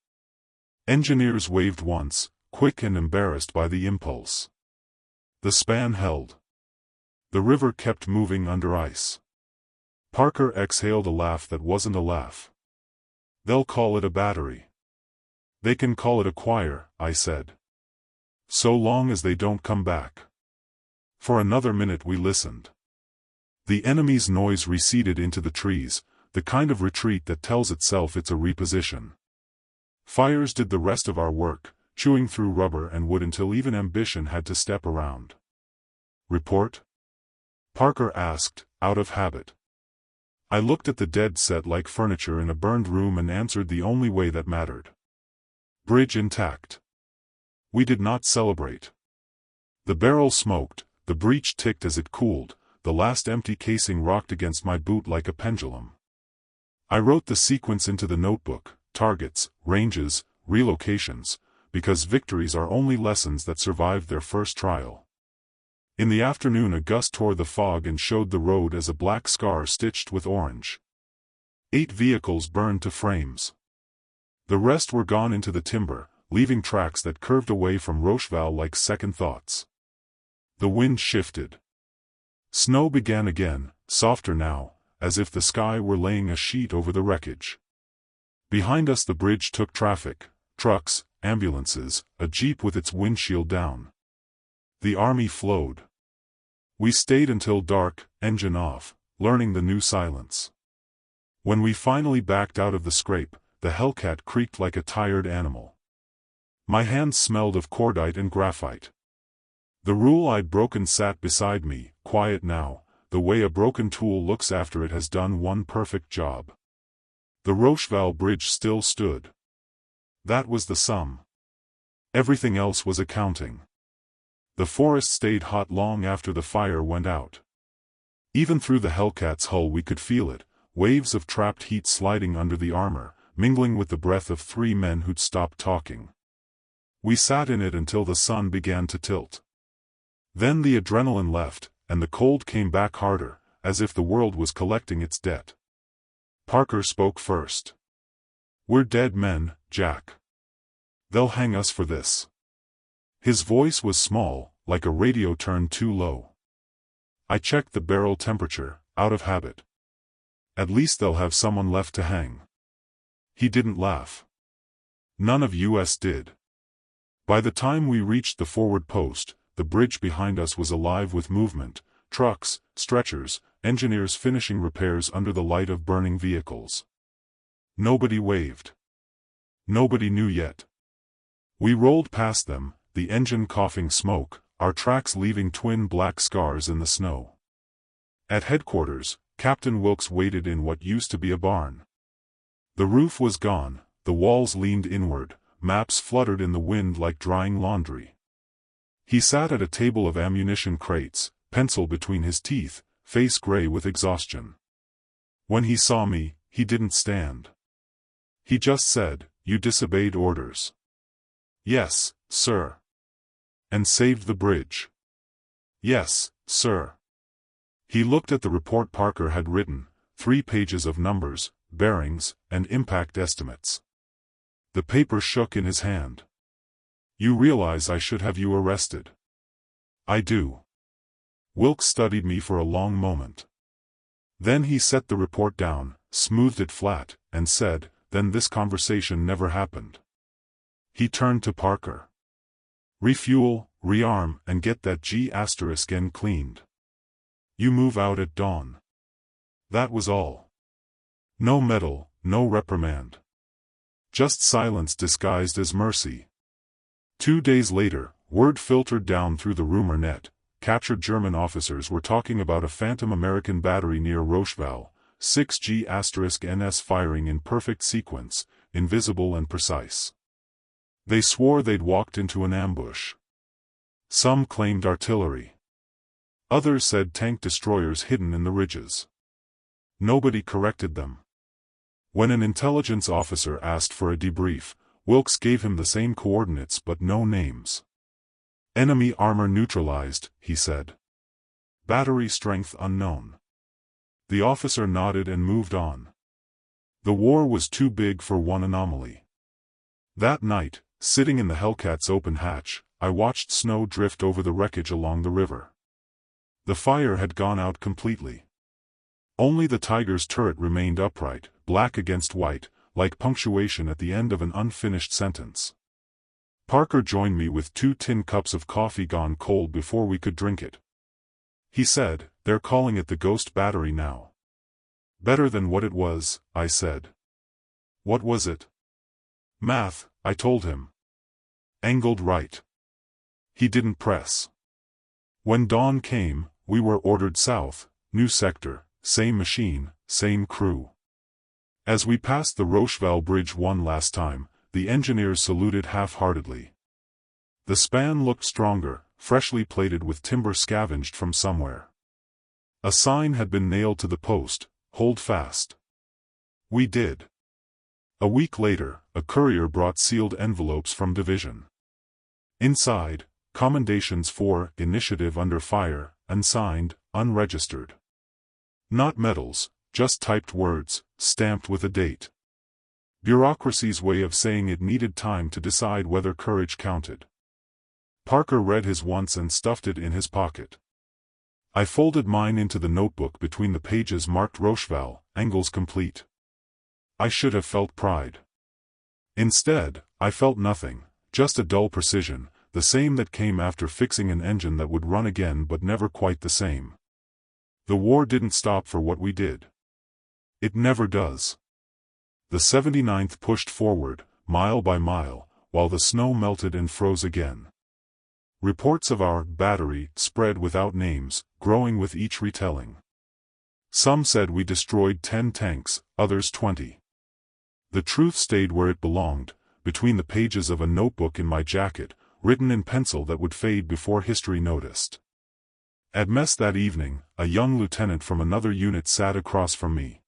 Engineers waved once, quick and embarrassed by the impulse. The span held. The river kept moving under ice. Parker exhaled a laugh that wasn't a laugh. They'll call it a battery. They can call it a choir, I said. So long as they don't come back. For another minute we listened. The enemy's noise receded into the trees, the kind of retreat that tells itself it's a reposition. Fires did the rest of our work, chewing through rubber and wood until even ambition had to step around. Report? Parker asked, out of habit. I looked at the dead set like furniture in a burned room and answered the only way that mattered. Bridge intact. We did not celebrate. The barrel smoked, the breech ticked as it cooled, the last empty casing rocked against my boot like a pendulum. I wrote the sequence into the notebook, targets, ranges, relocations, because victories are only lessons that survived their first trial. In the afternoon a gust tore the fog and showed the road as a black scar stitched with orange. 8 vehicles burned to frames. The rest were gone into the timber, leaving tracks that curved away from Rocheval like second thoughts. The wind shifted. Snow began again, softer now, as if the sky were laying a sheet over the wreckage. Behind us the bridge took traffic, trucks, ambulances, a jeep with its windshield down. The army flowed. We stayed until dark, engine off, learning the new silence. When we finally backed out of the scrape, the Hellcat creaked like a tired animal. My hands smelled of cordite and graphite. The rule I'd broken sat beside me, quiet now, the way a broken tool looks after it has done one perfect job. The Rocheval Bridge still stood. That was the sum. Everything else was accounting. The forest stayed hot long after the fire went out. Even through the Hellcat's hull we could feel it, waves of trapped heat sliding under the armor, mingling with the breath of 3 men who'd stopped talking. We sat in it until the sun began to tilt. Then the adrenaline left, and the cold came back harder, as if the world was collecting its debt. Parker spoke first. "We're dead men, Jack. They'll hang us for this." His voice was small, like a radio turned too low. I checked the barrel temperature, out of habit. "At least they'll have someone left to hang." He didn't laugh. None of us did. By the time we reached the forward post, the bridge behind us was alive with movement, trucks, stretchers, engineers finishing repairs under the light of burning vehicles. Nobody waved. Nobody knew yet. We rolled past them, the engine coughing smoke, our tracks leaving twin black scars in the snow. At headquarters, Captain Wilkes waited in what used to be a barn. The roof was gone, the walls leaned inward, maps fluttered in the wind like drying laundry. He sat at a table of ammunition crates, pencil between his teeth, face gray with exhaustion. When he saw me, he didn't stand. He just said, "You disobeyed orders." "Yes, sir." "And saved the bridge." "Yes, sir." He looked at the report Parker had written, 3 pages of numbers, bearings, and impact estimates. The paper shook in his hand. "You realize I should have you arrested?" "I do." Wilkes studied me for a long moment. Then he set the report down, smoothed it flat, and said, "Then this conversation never happened." He turned to Parker. "Refuel, rearm, and get that G*N cleaned. You move out at dawn." That was all. No medal, no reprimand. Just silence disguised as mercy. 2 days later, word filtered down through the rumor net. Captured German officers were talking about a phantom American battery near Rocheval, 6 G*NS firing in perfect sequence, invisible and precise. They swore they'd walked into an ambush. Some claimed artillery. Others said tank destroyers hidden in the ridges. Nobody corrected them. When an intelligence officer asked for a debrief, Wilkes gave him the same coordinates but no names. "Enemy armor neutralized," he said. "Battery strength unknown." The officer nodded and moved on. The war was too big for one anomaly. That night, sitting in the Hellcat's open hatch, I watched snow drift over the wreckage along the river. The fire had gone out completely. Only the Tiger's turret remained upright, black against white, like punctuation at the end of an unfinished sentence. Parker joined me with 2 tin cups of coffee gone cold before we could drink it. He said, "They're calling it the Ghost Battery now." "Better than what it was," I said. "What was it?" "Math," I told him. "Angled right." He didn't press. When dawn came, we were ordered south, new sector, same machine, same crew. As we passed the Rocheval Bridge one last time, the engineers saluted half-heartedly. The span looked stronger, freshly plated with timber scavenged from somewhere. A sign had been nailed to the post, "Hold fast." We did. A week later, a courier brought sealed envelopes from division. Inside, commendations for "Initiative under fire," unsigned, unregistered. Not medals, just typed words, stamped with a date. Bureaucracy's way of saying it needed time to decide whether courage counted. Parker read his once and stuffed it in his pocket. I folded mine into the notebook between the pages marked Rocheval, angles complete. I should have felt pride. Instead, I felt nothing, just a dull precision, the same that came after fixing an engine that would run again but never quite the same. The war didn't stop for what we did. It never does. The 79th pushed forward, mile by mile, while the snow melted and froze again. Reports of our battery spread without names, growing with each retelling. Some said we destroyed 10 tanks, others 20. The truth stayed where it belonged, between the pages of a notebook in my jacket, written in pencil that would fade before history noticed. At mess that evening, a young lieutenant from another unit sat across from me.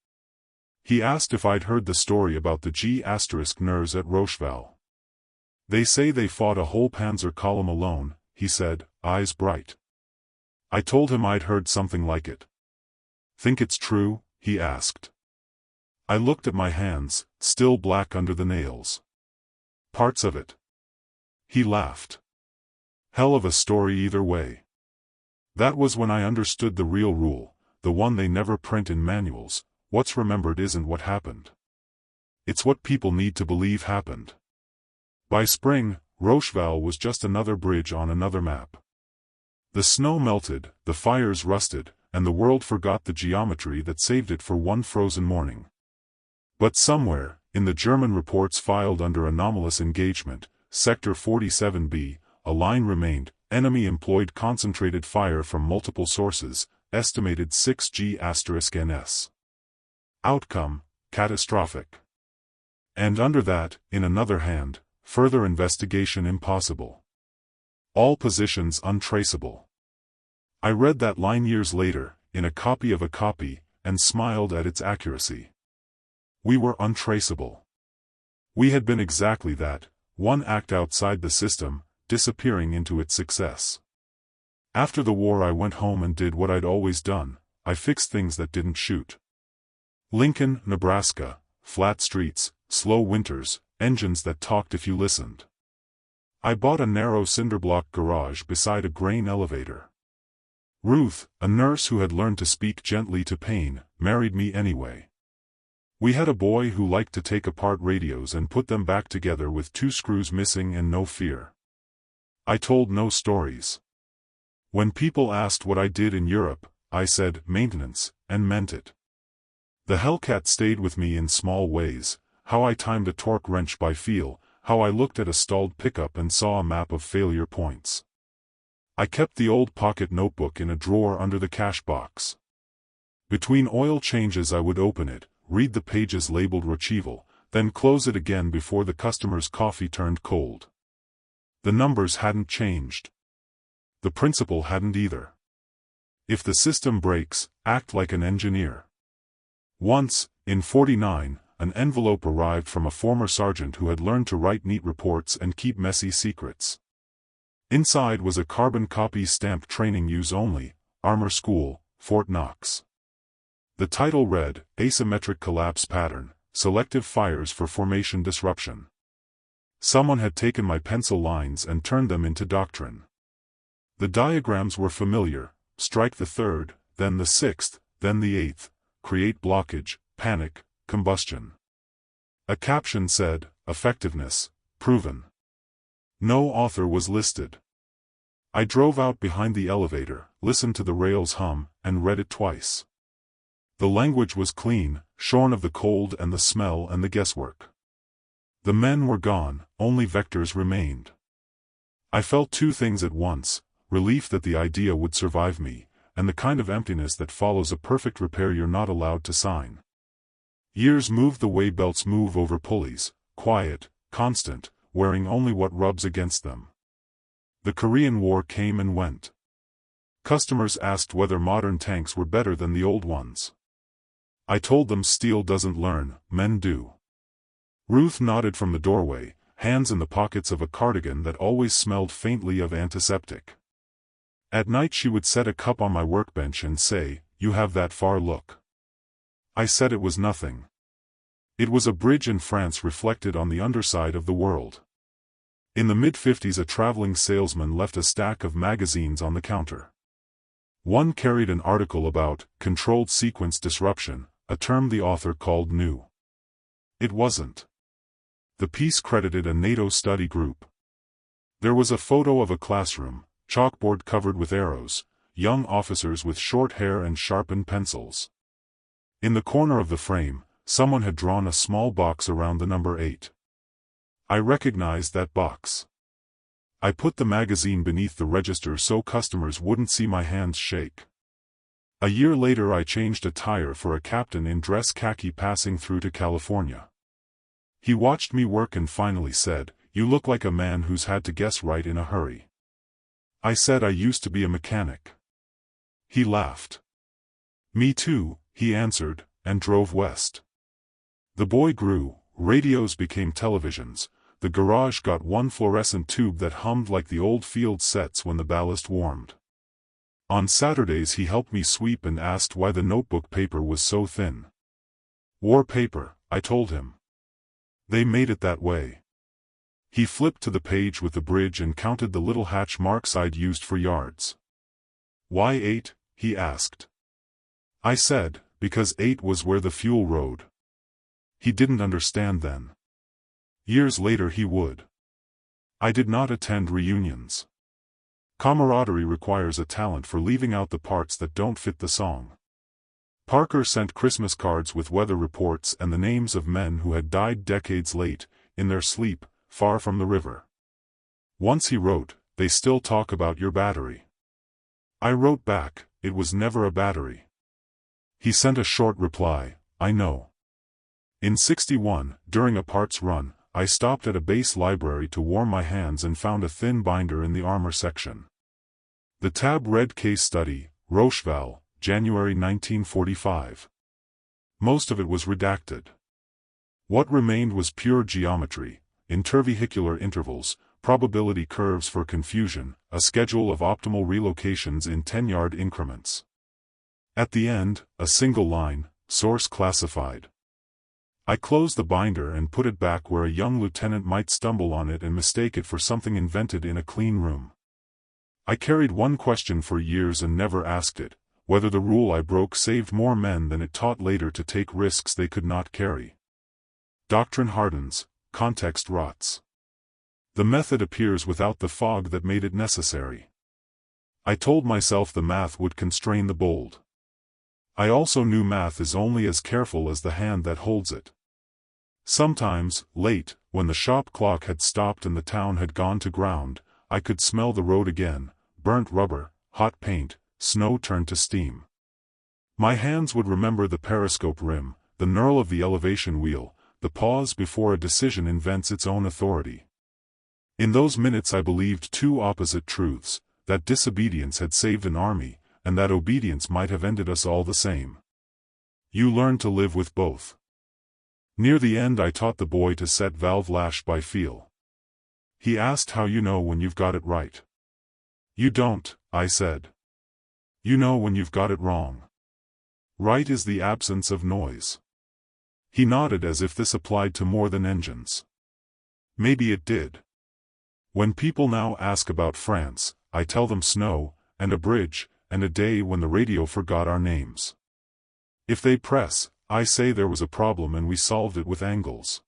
He asked if I'd heard the story about the G***ners at Rocheval. They say they fought a whole Panzer column alone, he said, eyes bright. I told him I'd heard something like it. Think it's true? He asked. I looked at my hands, still black under the nails. Parts of it. He laughed. Hell of a story either way. That was when I understood the real rule, the one they never print in manuals: what's remembered isn't what happened. It's what people need to believe happened. By spring, Rocheval was just another bridge on another map. The snow melted, the fires rusted, and the world forgot the geometry that saved it for one frozen morning. But somewhere, in the German reports filed under anomalous engagement, Sector 47B, a line remained: enemy employed concentrated fire from multiple sources, estimated 6G***NS. Outcome, catastrophic. And under that, in another hand, further investigation impossible. All positions untraceable. I read that line years later, in a copy of a copy, and smiled at its accuracy. We were untraceable. We had been exactly that, one act outside the system, disappearing into its success. After the war I went home and did what I'd always done: I fixed things that didn't shoot. Lincoln, Nebraska, flat streets, slow winters, engines that talked if you listened. I bought a narrow cinderblock garage beside a grain elevator. Ruth, a nurse who had learned to speak gently to pain, married me anyway. We had a boy who liked to take apart radios and put them back together with 2 screws missing and no fear. I told no stories. When people asked what I did in Europe, I said maintenance, and meant it. The Hellcat stayed with me in small ways: how I timed a torque wrench by feel, how I looked at a stalled pickup and saw a map of failure points. I kept the old pocket notebook in a drawer under the cash box. Between oil changes I would open it, read the pages labeled Rocheval, then close it again before the customer's coffee turned cold. The numbers hadn't changed. The principle hadn't either. If the system breaks, act like an engineer. Once, in '49, an envelope arrived from a former sergeant who had learned to write neat reports and keep messy secrets. Inside was a carbon copy stamped "Training Use Only, Armor School, Fort Knox." The title read, "Asymmetric Collapse Pattern, Selective Fires for Formation Disruption." Someone had taken my pencil lines and turned them into doctrine. The diagrams were familiar: strike the 3rd, then the 6th, then the 8th, create blockage, panic, combustion. A caption said, "Effectiveness, proven." No author was listed. I drove out behind the elevator, listened to the rails hum, and read it twice. The language was clean, shorn of the cold and the smell and the guesswork. The men were gone, only vectors remained. I felt 2 things at once: relief that the idea would survive me, and the kind of emptiness that follows a perfect repair you're not allowed to sign. Years moved the way belts move over pulleys, quiet, constant, wearing only what rubs against them. The Korean War came and went. Customers asked whether modern tanks were better than the old ones. I told them steel doesn't learn, men do. Ruth nodded from the doorway, hands in the pockets of a cardigan that always smelled faintly of antiseptic. At night she would set a cup on my workbench and say, "You have that far look." I said it was nothing. It was a bridge in France reflected on the underside of the world. In the mid-50s a traveling salesman left a stack of magazines on the counter. One carried an article about controlled sequence disruption, a term the author called new. It wasn't. The piece credited a NATO study group. There was a photo of a classroom, chalkboard covered with arrows, young officers with short hair and sharpened pencils. In the corner of the frame, someone had drawn a small box around the number 8. I recognized that box. I put the magazine beneath the register so customers wouldn't see my hands shake. A year later I changed a tire for a captain in dress khaki passing through to California. He watched me work and finally said, "You look like a man who's had to guess right in a hurry." I said I used to be a mechanic. He laughed. "Me too," he answered, and drove west. The boy grew, radios became televisions, the garage got one fluorescent tube that hummed like the old field sets when the ballast warmed. On Saturdays he helped me sweep and asked why the notebook paper was so thin. "War paper," I told him. "They made it that way." He flipped to the page with the bridge and counted the little hatch marks I'd used for yards. "Why 8?" he asked. I said, "Because 8 was where the fuel rode." He didn't understand then. Years later he would. I did not attend reunions. Camaraderie requires a talent for leaving out the parts that don't fit the song. Parker sent Christmas cards with weather reports and the names of men who had died decades late, in their sleep, far from the river. Once he wrote, "They still talk about your battery." I wrote back, "It was never a battery." He sent a short reply, "I know." In '61, during a parts run, I stopped at a base library to warm my hands and found a thin binder in the armor section. The tab read Case Study, Rocheval, January 1945. Most of it was redacted. What remained was pure geometry, intervehicular intervals, probability curves for confusion, a schedule of optimal relocations in 10-yard increments. At the end, a single line, source classified. I closed the binder and put it back where a young lieutenant might stumble on it and mistake it for something invented in a clean room. I carried one question for years and never asked it, whether the rule I broke saved more men than it taught later to take risks they could not carry. Doctrine hardens, context rots. The method appears without the fog that made it necessary. I told myself the math would constrain the bold. I also knew math is only as careful as the hand that holds it. Sometimes, late, when the shop clock had stopped and the town had gone to ground, I could smell the road again, burnt rubber, hot paint, snow turned to steam. My hands would remember the periscope rim, the knurl of the elevation wheel, the pause before a decision invents its own authority. In those minutes I believed two opposite truths, that disobedience had saved an army, and that obedience might have ended us all the same. You learn to live with both. Near the end I taught the boy to set valve lash by feel. He asked how you know when you've got it right. You don't, I said. You know when you've got it wrong. Right is the absence of noise. He nodded as if this applied to more than engines. Maybe it did. When people now ask about France, I tell them snow, and a bridge, and a day when the radio forgot our names. If they press, I say there was a problem and we solved it with angles.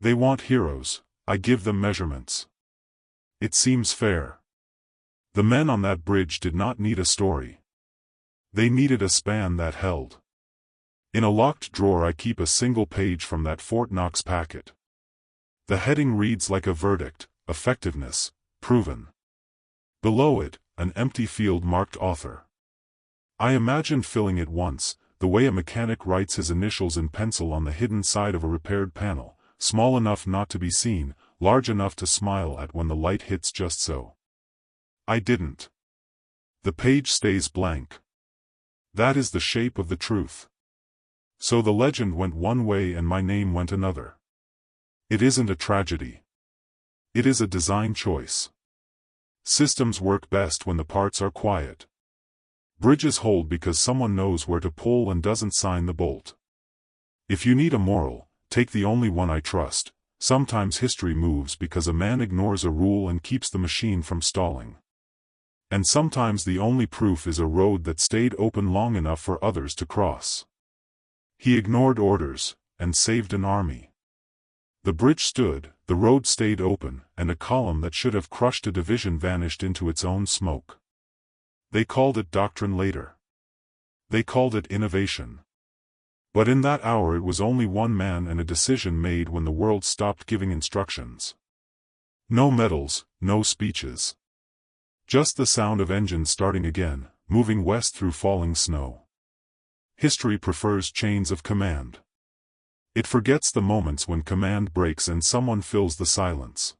They want heroes, I give them measurements. It seems fair. The men on that bridge did not need a story. They needed a span that held. In a locked drawer I keep a single page from that Fort Knox packet. The heading reads like a verdict, effectiveness, proven. Below it, an empty field marked author. I imagined filling it once, the way a mechanic writes his initials in pencil on the hidden side of a repaired panel, small enough not to be seen, large enough to smile at when the light hits just so. I didn't. The page stays blank. That is the shape of the truth. So the legend went one way and my name went another. It isn't a tragedy. It is a design choice. Systems work best when the parts are quiet. Bridges hold because someone knows where to pull and doesn't sign the bolt. If you need a moral, take the only one I trust. Sometimes history moves because a man ignores a rule and keeps the machine from stalling. And sometimes the only proof is a road that stayed open long enough for others to cross. He ignored orders, and saved an army. The bridge stood, the road stayed open, and a column that should have crushed a division vanished into its own smoke. They called it doctrine later. They called it innovation. But in that hour it was only one man and a decision made when the world stopped giving instructions. No medals, no speeches. Just the sound of engines starting again, moving west through falling snow. History prefers chains of command. It forgets the moments when command breaks and someone fills the silence.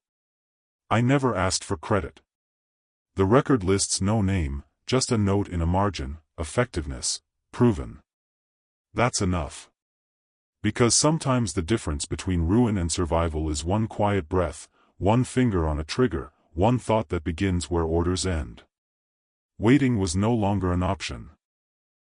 I never asked for credit. The record lists no name, just a note in a margin: effectiveness, proven. That's enough. Because sometimes the difference between ruin and survival is one quiet breath, one finger on a trigger, one thought that begins where orders end. Waiting was no longer an option.